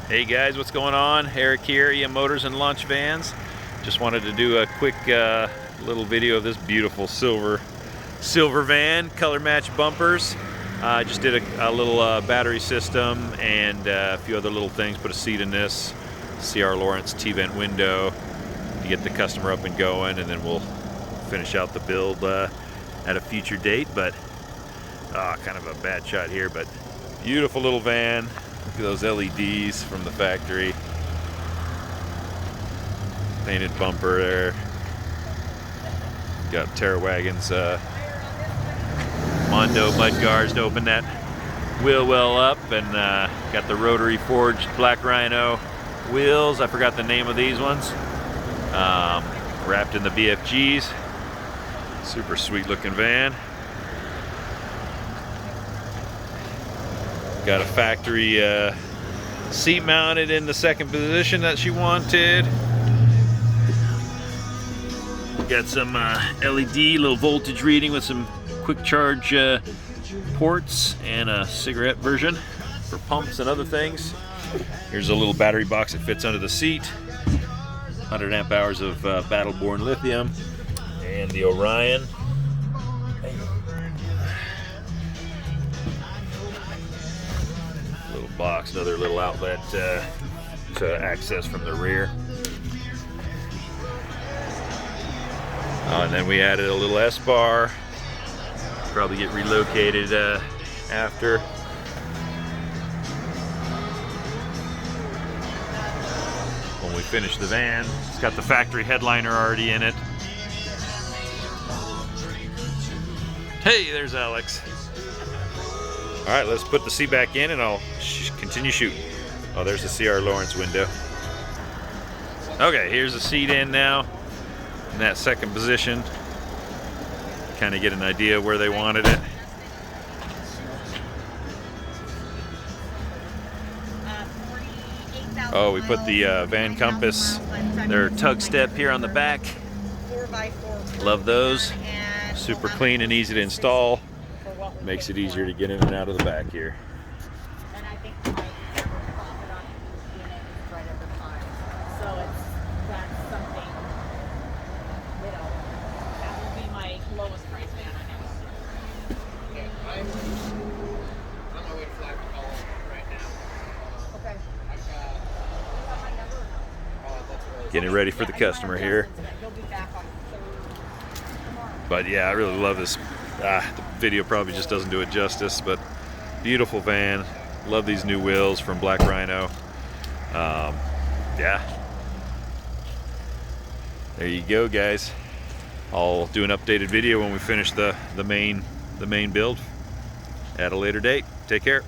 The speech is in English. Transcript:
Hey guys, what's going on? Eric here, EM Motors and Launch Vans. Just wanted to do a quick little video of this beautiful silver van, color match bumpers. I just did a little battery system and a few other little things. Put a seat in this, CR Laurence tvent window to get the customer up and going, and then we'll finish out the build at a future date. But kind of a bad shot here, but beautiful little van. Look at those LEDs from the factory. Painted bumper there. Got Terrawagen's Mondo Mudguards to open that wheel well up, and got the rotary forged black Rhino wheels. I forgot the name of these ones. Wrapped in the BFGs. Super sweet looking van. Got a factory seat mounted in the second position that she wanted. Got some LED low voltage reading with some quick charge ports and a cigarette version for pumps and other things. Here's a little battery box that fits under the seat. 100 amp hours of Battleborn Lithium and the Orion. Box, another little outlet to access from the rear. And then we added a little Espar. Probably get relocated after. When we finish the van, it's got the factory headliner already in it. Hey, there's Alex. All right, let's put the seat back in and I'll continue shooting. Oh, there's the CR Laurence window. Okay, here's the seat in now in that second position. Kind of get an idea where they wanted it. Oh, we put the Van Compass, their tug step here on the back. Love those. Super clean and easy to install. Makes it easier to get in and out of the back here. And I think my profit on unit is right over 5. So that's something, you know, that will be my lowest price van I have. Okay, I'm on my way to flag the call right now. Okay. Getting ready for the customer here. He'll be back on tomorrow. But yeah, I really love this. The video probably just doesn't do it justice, but beautiful van. Love these new wheels from Black Rhino. Yeah, there you go, guys. I'll do an updated video when we finish the main build at a later date. Take care.